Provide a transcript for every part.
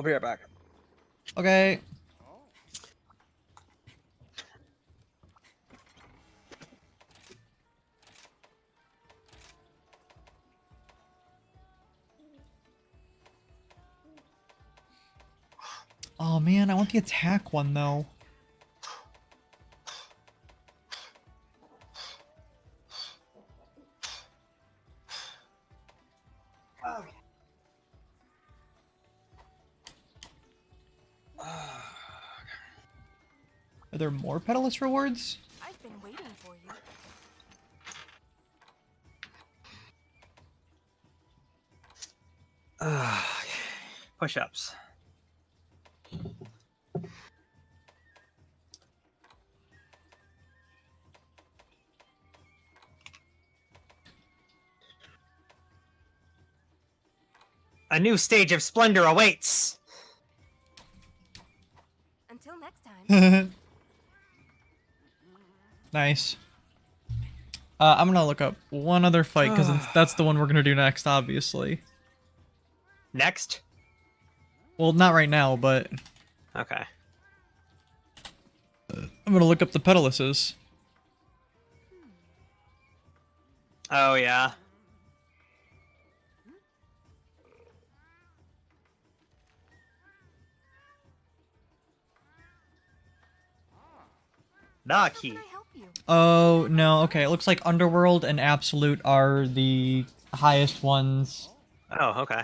I'll be right back. Okay. Oh man, I want the attack one though. Are there more Petalus rewards? I've been waiting for you. Push-ups. A new stage of splendor awaits. Until next time. Nice. I'm gonna look up one other fight because that's the one we're gonna do next, obviously. Next? Well, not right now, but Okay. I'm gonna look up the Petaluses. Oh, yeah. The How key. can I help you? Oh, no, okay. It looks like Underworld and Absolute are the highest ones. Oh, okay.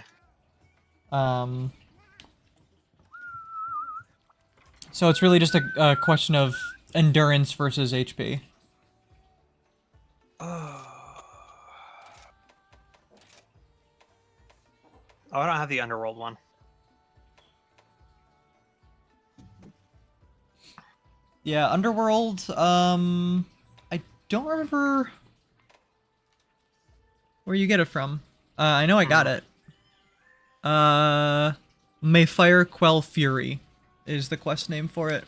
So it's really just a question of endurance versus HP. Oh, I don't have the Underworld one. Yeah, Underworld, I don't remember where you get it from. I know I got it. May Fire Quell Fury is the quest name for it.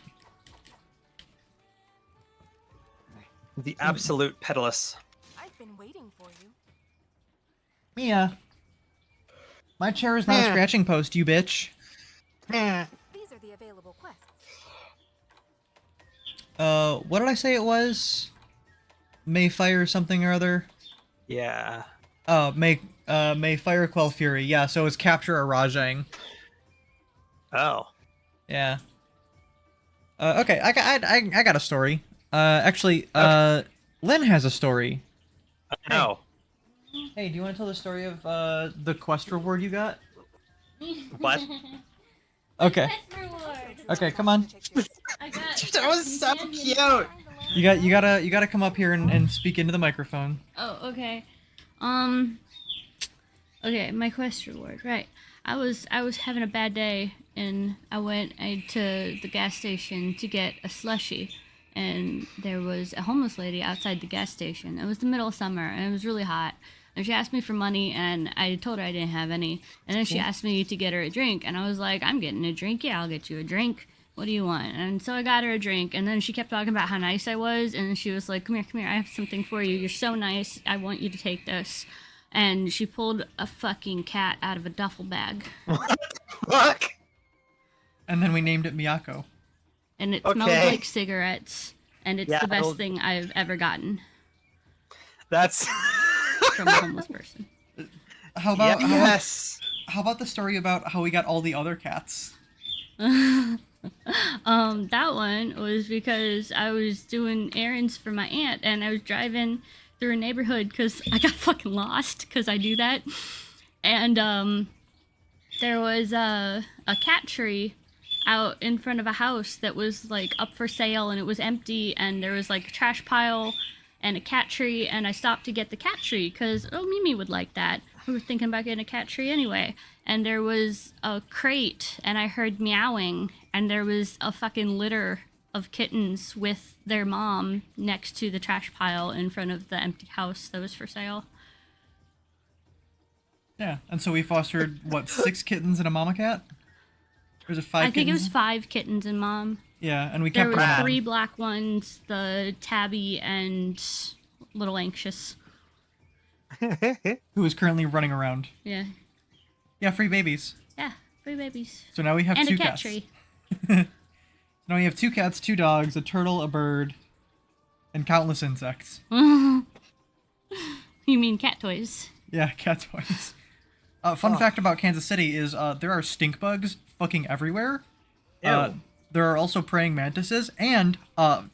The Absolute Petalus. I've been waiting for you. Mia. My chair is not a scratching post, you bitch. These are the available quests. What did I say it was? May Fire something or other? Yeah. Oh, May Fire Quell Fury. Yeah, so it's capture a Rajang. Oh. Yeah. Okay, I got a story. Actually, Lynn has a story. No. Hey, do you want to tell the story of the quest reward you got? What? Okay. Quest reward. Okay, come on. I got. That was so companion. cute. You gotta come up here and speak into the microphone. Oh, okay. Okay, my quest reward. Right. I was having a bad day, and I went to the gas station to get a slushie, and there was a homeless lady outside the gas station. It was the middle of summer, and it was really hot. And she asked me for money, and I told her I didn't have any. And then she asked me to get her a drink, and I was like, I'm getting a drink. Yeah, I'll get you a drink. What do you want? And so I got her a drink, and then she kept talking about how nice I was, and she was like, come here, I have something for you. You're so nice. I want you to take this. And she pulled a fucking cat out of a duffel bag. Fuck. And then we named it Miyako. And it smelled Okay. like cigarettes, and it's Yeah, the best it'll- thing I've ever gotten That's. from a homeless person. How about Yes. how about the story about how we got all the other cats? That one was because I was doing errands for my aunt, and I was driving through a neighborhood because I got fucking lost because I do that. And there was a cat tree out in front of a house that was like up for sale, and it was empty, and there was like a trash pile and a cat tree, and I stopped to get the cat tree because Mimi would like that. We were thinking about getting a cat tree anyway. And there was a crate, and I heard meowing, and there was a fucking litter of kittens with their mom next to the trash pile in front of the empty house that was for sale. Yeah, and so we fostered what 6 kittens and a mama cat? Or was it 5? I think it was kittens? 5 kittens and mom. Yeah, and we There kept was one. 3 black ones, the tabby and little anxious. Who is currently running around. Yeah. Yeah, free babies. Yeah. Free babies. So now we have And two a cat cats. tree. Now we have 2 cats, 2 dogs, a turtle, a bird, and countless insects. You mean cat toys? Yeah, cat toys. Fun fact about Kansas City is there are stink bugs fucking everywhere. Ew. There are also praying mantises, and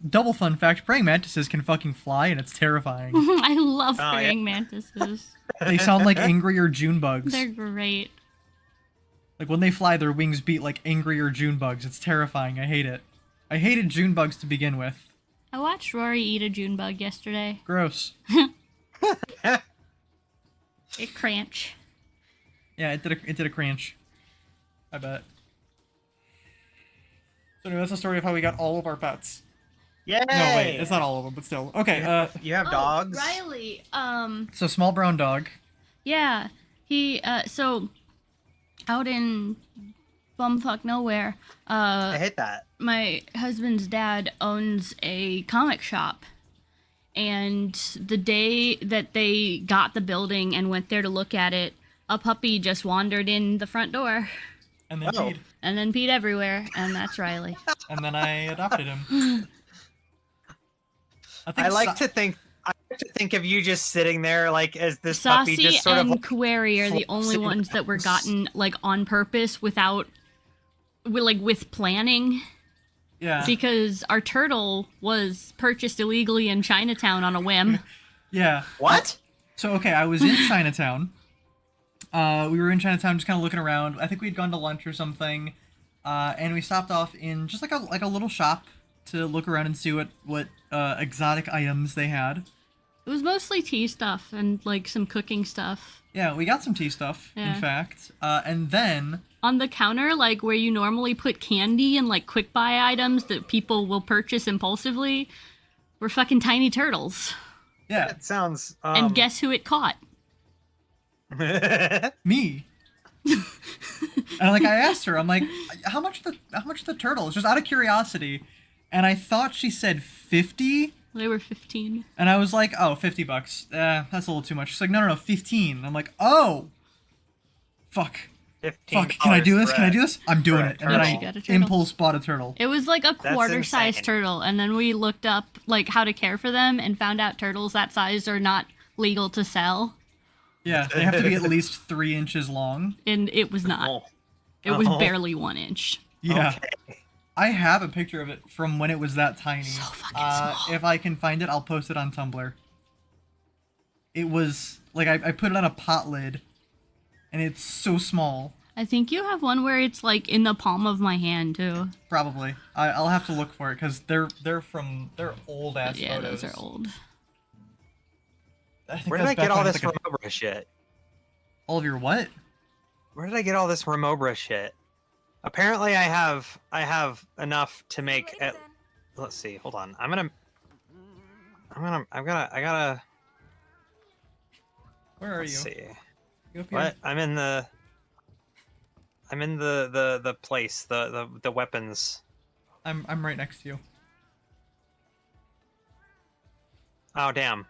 double fun fact, praying mantises can fucking fly, and it's terrifying. I love Oh, yeah. praying mantises. They sound like angrier June bugs. They're great. Like when they fly, their wings beat like angrier June bugs. It's terrifying. I hate it. I hated June bugs to begin with. I watched Rory eat a June bug yesterday. Gross. It cranch. Yeah, it did a crunch. I bet. So anyway, that's the story of how we got all of our pets. Yay! No, wait, it's not all of them, but still. Okay, You have dogs. Riley. so small brown dog. Yeah. He so out in bumfuck nowhere, I hate that. my husband's dad owns a comic shop. And the day that they got the building and went there to look at it, a puppy just wandered in the front door And then Oh. peed. and then peed everywhere, and that's Riley. And then I adopted him. I like to think of you just sitting there like as this puppy Saucy just sort of and like, Query are the only sitting ones that were gotten like on purpose with planning. Yeah. Because our turtle was purchased illegally in Chinatown on a whim. Yeah. what? So okay, I was in Chinatown. We were in Chinatown, just kind of looking around. I think we'd gone to lunch or something, and we stopped off in just like a little shop to look around and see what exotic items they had. It was mostly tea stuff and like some cooking stuff. Yeah, we got some tea stuff, Yeah. in fact, and then On the counter, like where you normally put candy and like quick buy items that people will purchase impulsively, were fucking tiny turtles. yeah, It sounds. And guess who it caught? me. And like I asked her, I'm like, how much the turtle? It's just out of curiosity, and I thought she said 50. They were 15. And I was like, oh, $50. That's a little too much. She's like, no, 15. I'm like, oh, fuck. Fuck, can I do this? Can I do this? I'm doing for a it. And then turtle. She got a I turtle. impulse bought a turtle. It was like a quarter-sized insane. turtle, and then we looked up like how to care for them and found out turtles that size are not legal to sell, Yeah, they have to be at least 3 inches long. and it was not. Oh. It was Oh. barely 1 inch. Yeah. Okay. I have a picture of it from when it was that tiny. So fucking small. If I can find it, I'll post it on Tumblr. It was, like, I put it on a pot lid, and it's so small. I think you have one where it's like in the palm of my hand too. Probably. I'll have to look for it, because they're old-ass Yeah, photos. those are old. I think Where did that's I back get all when this was, like, Remobra shit? all of your what? Where did I get all this Remobra shit? Apparently, I have enough to make. Alrighty then. Let's see. Hold on. I gotta. Where are Let's you? see. You up here? What? I'm in the place. The weapons. I'm right next to you. Oh damn.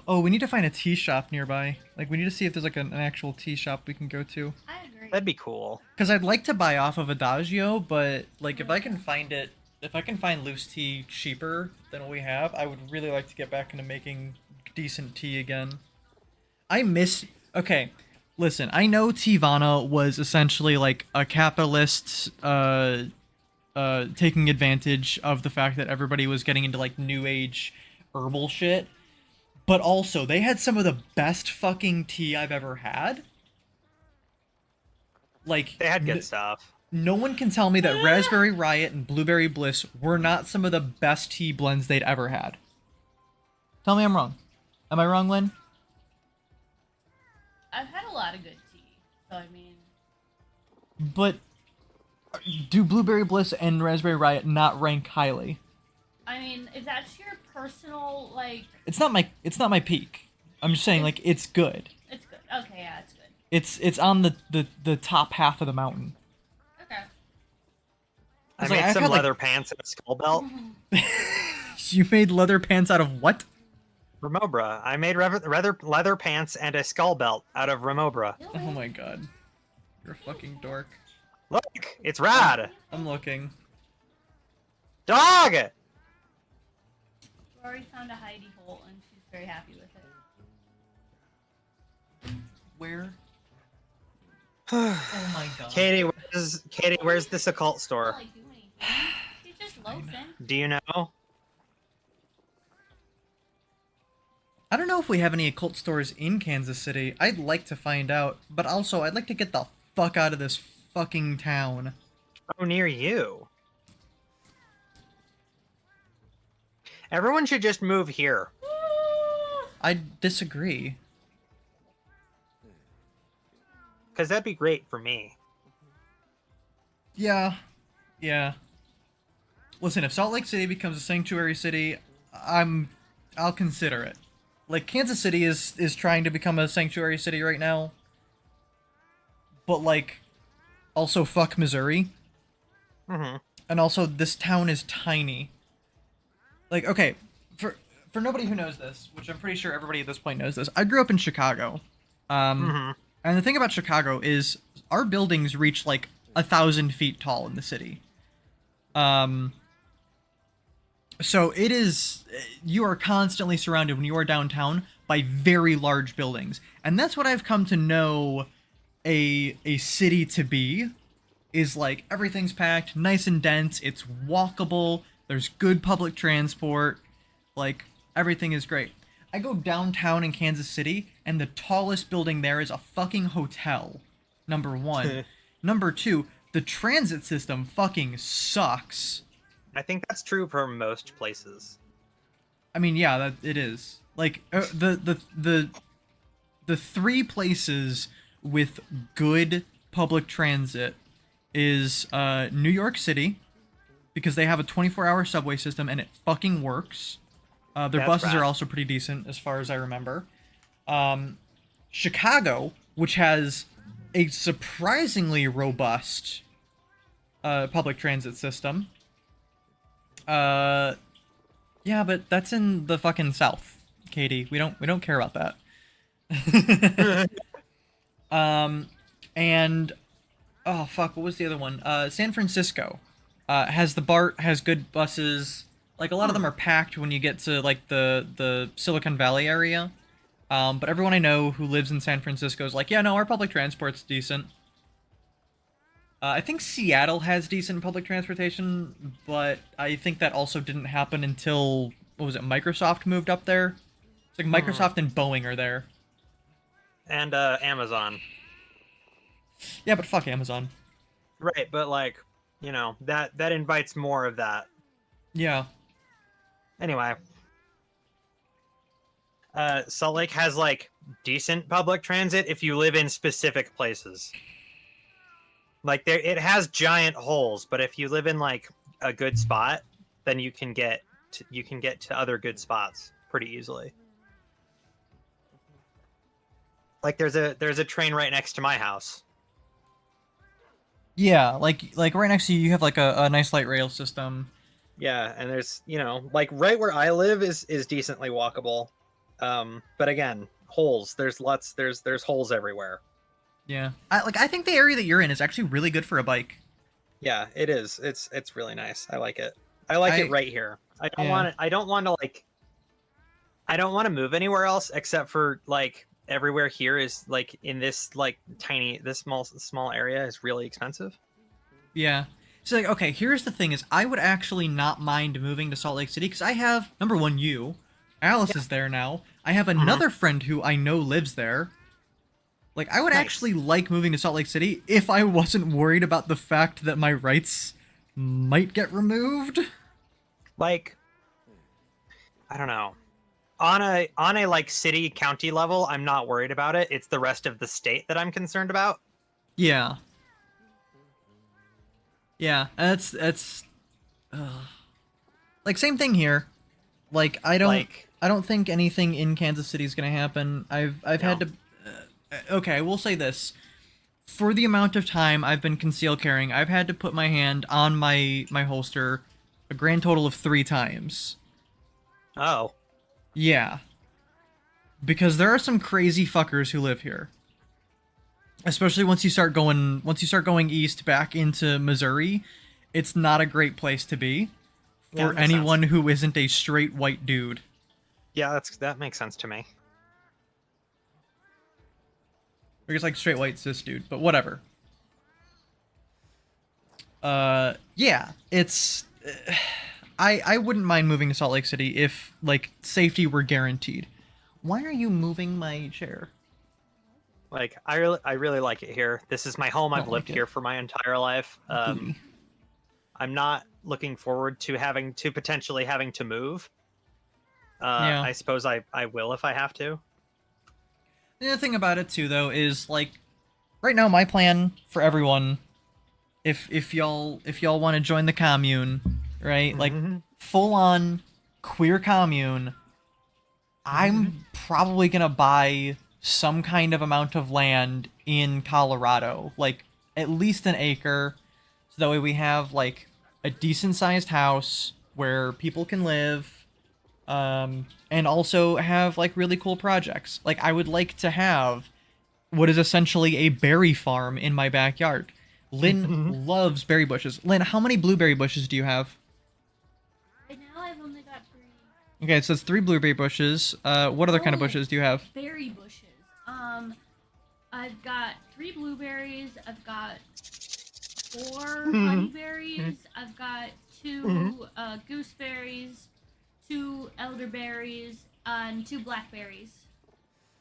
Oh, we need to find a tea shop nearby. Like, we need to see if there's like an actual tea shop we can go to. I agree. That'd be cool. Because I'd like to buy off of Adagio, but like if I can find loose tea cheaper than what we have, I would really like to get back into making decent tea again. Okay, listen, I know Tivana was essentially like a capitalist taking advantage of the fact that everybody was getting into like new age herbal shit. But also, they had some of the best fucking tea I've ever had. Like, They had good stuff. no one can tell me that Raspberry Riot and Blueberry Bliss were not some of the best tea blends they'd ever had. Tell me I'm wrong. Am I wrong, Lynn? I've had a lot of good tea, so I mean. But do Blueberry Bliss and Raspberry Riot not rank highly? I mean, if that's your personal like, It's not my peak. I'm just saying, like, it's good. it's good. Okay, yeah, it's good. It's on the top half of the mountain. Okay. I It's like, made I've some had, like- leather pants and a skull belt. You made leather pants out of what? Remobra. I made leather pants and a skull belt out of Remobra. Oh my god. You're a fucking dork. Look, it's rad. I'm looking. Dog. Rory found a hidey hole and she's very happy with it. Where? Oh my god. Katie, where's this occult store? Not like do anything. She's just loafing. Do you know? I don't know if we have any occult stores in Kansas City. I'd like to find out, but also I'd like to get the fuck out of this fucking town. Oh, near you. Everyone should just move here. I disagree. Because that'd be great for me. Yeah. Yeah. Listen, if Salt Lake City becomes a sanctuary city, I'll consider it. Like, Kansas City is trying to become a sanctuary city right now. But, like, also fuck Missouri. Mm-hmm. And also, this town is tiny. Like, okay, for nobody who knows this, which I'm pretty sure everybody at this point knows this, I grew up in Chicago. And the thing about Chicago is our buildings reach, like, 1,000 feet tall in the city. So it is, you are constantly surrounded when you are downtown by very large buildings. And that's what I've come to know a city to be, is like everything's packed, nice and dense, it's walkable, there's good public transport, like everything is great. I go downtown in Kansas City and the tallest building there is a fucking hotel. Number one. Number two, the transit system fucking sucks. I think that's true for most places. I mean, yeah, that it is. Like the three places with good public transit is New York City, because they have a 24-hour subway system and it fucking works. Their That's buses rad. are also pretty decent as far as I remember. Chicago, which has a surprisingly robust public transit system. Yeah, but that's in the fucking South, Katie. We don't care about that. And oh fuck, what was the other one? San Francisco has the BART, has good buses. Like a lot of them are packed when you get to like the Silicon Valley area. But everyone I know who lives in San Francisco is like, yeah, no, our public transport's decent. I think Seattle has decent public transportation, but I think that also didn't happen until, what was it, Microsoft moved up there? It's like Microsoft and Boeing are there. And Amazon. Yeah, but fuck Amazon. Right, but like, you know, that invites more of that. Yeah. Anyway. Salt Lake has like decent public transit if you live in specific places. Like it has giant holes, but if you live in like a good spot, then you can get to other good spots pretty easily. Like there's a train right next to my house. Yeah, like right next to you, you have like a nice light rail system. Yeah, and there's, you know, like right where I live is decently walkable. But again, holes. There's holes everywhere. Yeah, I think the area that you're in is actually really good for a bike. Yeah, it is. It's really nice. I like it. I like it right here. I don't want it. I don't want to move anywhere else except for like everywhere here is like in this like this small area is really expensive. Yeah. So like, okay, here's the thing: is I would actually not mind moving to Salt Lake City because I have number one, Alice is there now. I have another friend who I know lives there. Like, I would actually like moving to Salt Lake City if I wasn't worried about the fact that my rights might get removed. Like, I don't know. On a like city county level, I'm not worried about it. It's the rest of the state that I'm concerned about. Yeah. Yeah, that's like same thing here. Like I don't think anything in Kansas City is gonna happen. I've had to. Okay, I will say this: for the amount of time I've been concealed carrying, I've had to put my hand on my holster a grand total of 3 times. Oh. Yeah, because there are some crazy fuckers who live here. Especially once you start going east back into Missouri, it's not a great place to be Yeah, for that makes anyone sense. who isn't a straight white dude. Yeah, that makes sense to me. Or just like straight white cis dude, but whatever. Yeah, it's I wouldn't mind moving to Salt Lake City if like safety were guaranteed. Why are you moving my chair? Like I really like it here. This is my home. I've Don't lived like it. here for my entire life. Booty. I'm not looking forward to potentially having to move. Yeah. I suppose I will if I have to. The other thing about it too, though, is like right now my plan for everyone, if y'all want to join the commune, right? Like Mhm. full on queer commune, I'm probably gonna buy some kind of amount of land in Colorado, like at least an acre, so that way we have like a decent sized house where people can live, and also have like really cool projects. Like I would like to have what is essentially a berry farm in my backyard. Lynn loves berry bushes. Lynn, how many blueberry bushes do you have? Right now, I've only got 3 Okay, so it's 3 blueberry bushes. What other kind of Oh. bushes do you have? berry bushes. I've got 3 blueberries. I've got 4 honeyberries. I've got 2 gooseberries, 2 elderberries, and 2 blackberries.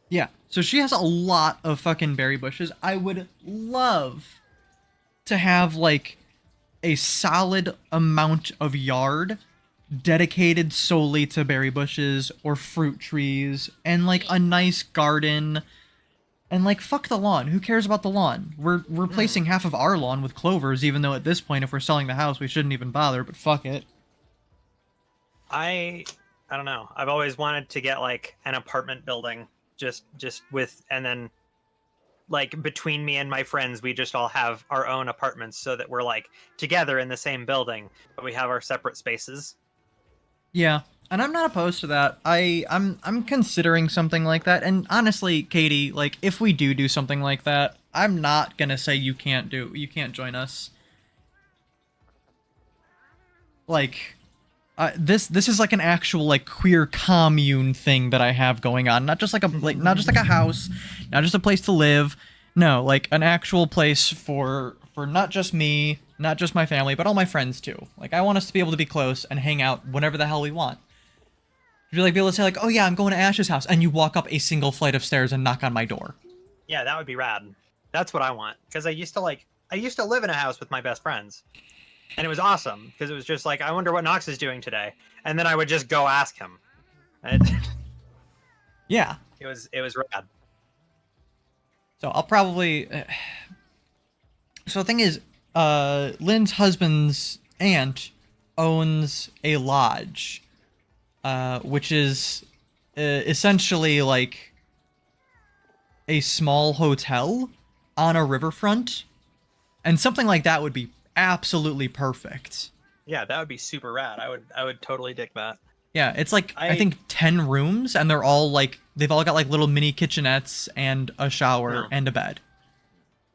Yeah, so she has a lot of fucking berry bushes. I would love to have like a solid amount of yard dedicated solely to berry bushes or fruit trees and like a nice garden. And like fuck the lawn. Who cares about the lawn? We're replacing half of our lawn with clovers, even though at this point if we're selling the house we shouldn't even bother, but fuck it. I don't know. I've always wanted to get like an apartment building just with, and then like between me and my friends we just all have our own apartments so that we're like together in the same building but we have our separate spaces. Yeah, and I'm not opposed to that. I'm considering something like that. And honestly, Katie, like if we do something like that, I'm not gonna say you can't join us. Like, this is like an actual like queer commune thing that I have going on. Not just like not just like a house, not just a place to live. No, like an actual place for not just me, not just my family, but all my friends too. Like I want us to be able to be close and hang out whenever the hell we want. You'd like be able to say like, oh yeah, I'm going to Ash's house, and you walk up a single flight of stairs and knock on my door. Yeah, that would be rad. That's what I want, because I used to live in a house with my best friends, and it was awesome because it was just like, I wonder what Knox is doing today, and then I would just go ask him. Yeah. It was rad. So I'll probably. So the thing is, Lynn's husband's aunt owns a lodge, which is essentially like a small hotel on a riverfront, and something like that would be absolutely perfect. Yeah, that would be super rad. I would totally dig that. Yeah, it's like I think 10 rooms, and they're all like they've all got like little mini kitchenettes and a shower Yeah. and a bed.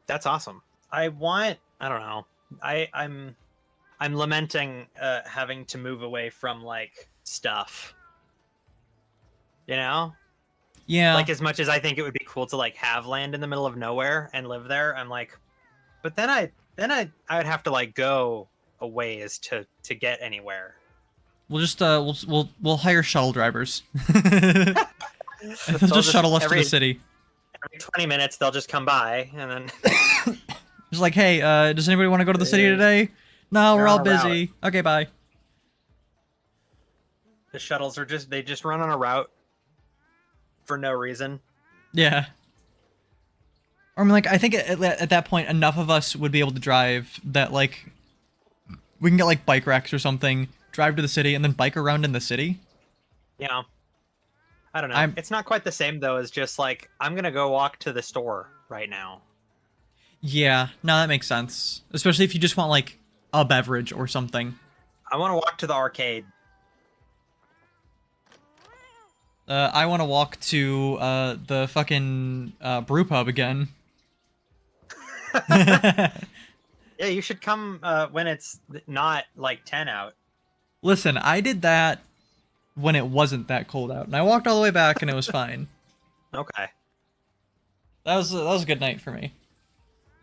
That's awesome. I don't know. I'm lamenting having to move away from like stuff. You know? Yeah. Like as much as I think it would be cool to like have land in the middle of nowhere and live there, I'm like, but then I would have to like go a ways to get anywhere. We'll just we'll hire shuttle drivers. They'll just shuttle us to the city. Every 20 minutes they'll just come by and then Just like, hey, does anybody want to go to the city today? No, we're They're all on a route. busy. Okay, bye. the shuttles are they just run on a route for no reason. Yeah. Or I mean, like, I think at that point, enough of us would be able to drive that, like, we can get, like, bike racks or something, drive to the city, and then bike around in the city. Yeah. I don't know. It's not quite the same, though, as just, like, I'm gonna go walk to the store right now. Yeah, no, that makes sense. Especially if you just want, like, a beverage or something. I want to walk to the arcade. I want to walk to the fucking brew pub again. Yeah, you should come when it's not like 10 out. Listen, I did that when it wasn't that cold out, and I walked all the way back, and it was fine. Okay. That was a good night for me.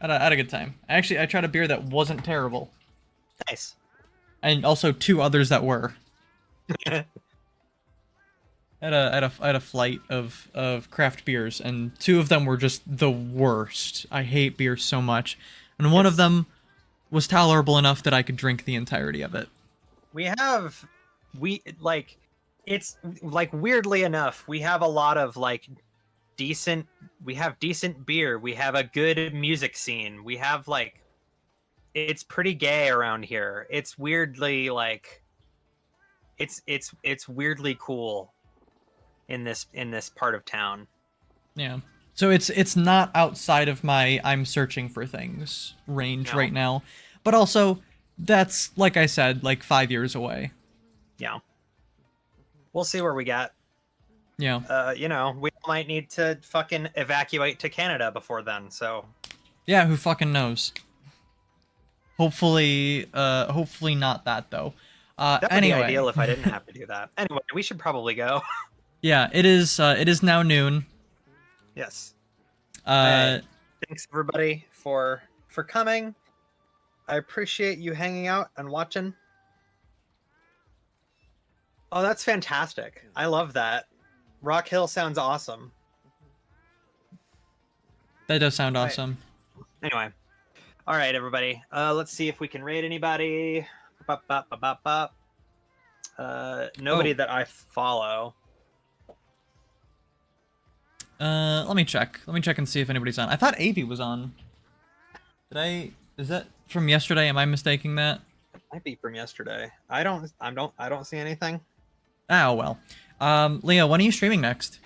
I had a good time. I tried a beer that wasn't terrible, Nice. and also 2 others that were. I had a flight of craft beers, and 2 of them were just the worst. I hate beer so much, and one of them was tolerable enough that I could drink the entirety of it. It's like weirdly enough, we have a lot of like decent beer. We have a good music scene. We have like, it's pretty gay around here. It's weirdly like, it's weirdly cool in this part of town. Yeah. So it's not outside of my I'm searching for things range No. right now, but also that's, like I said, like 5 years away. Yeah. We'll see where we get. Yeah. We might need to fucking evacuate to Canada before then, so. Yeah, who fucking knows? Hopefully not that though. That would Anyway. be ideal if I didn't have to do that. Anyway, we should probably go. Yeah, it is now noon. Yes. Uh, Thanks everybody for coming. I appreciate you hanging out and watching. Oh, that's fantastic. I love that. Rock Hill sounds awesome. that does sound awesome. Anyway. All right, everybody. Let's see if we can raid anybody. Nobody that I follow. Let me check. Let me check and see if anybody's on. I thought Avi was on. Is that from yesterday? Am I mistaking that? Might be from yesterday. I don't see anything. Oh well. Leah, when are you streaming next?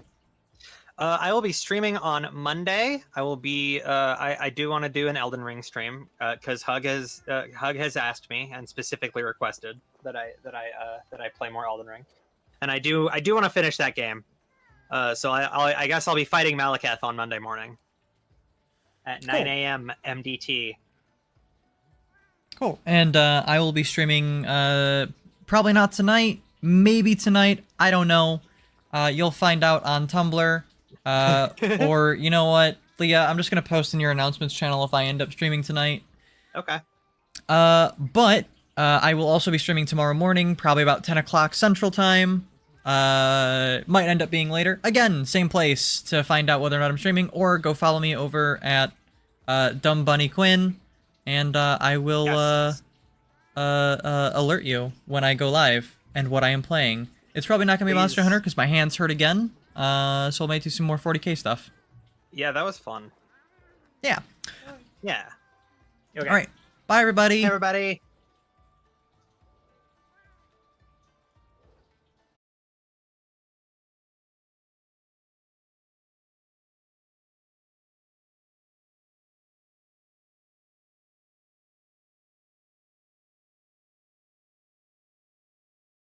I will be streaming on Monday. I will be. I do want to do an Elden Ring stream because Hug has asked me and specifically requested that I play more Elden Ring, and I do want to finish that game. So I guess I'll be fighting Malekith on Monday morning at 9 a.m. MDT. Cool. And I will be streaming probably not tonight, maybe tonight. I don't know. You'll find out on Tumblr. Or you know what, Leah, I'm just gonna post in your announcements channel if I end up streaming tonight. Okay. But I will also be streaming tomorrow morning, probably about 10 o'clock Central Time. Might end up being later. Again, same place to find out whether or not I'm streaming, or go follow me over at Dumb Bunny Quinn, and I will alert you when I go live and what I am playing. It's probably not gonna be Monster Hunter because my hands hurt again. So we'll make do some more 40k stuff. Yeah, that was fun. Yeah. Yeah. Okay. All right. Bye, everybody. Hey, everybody.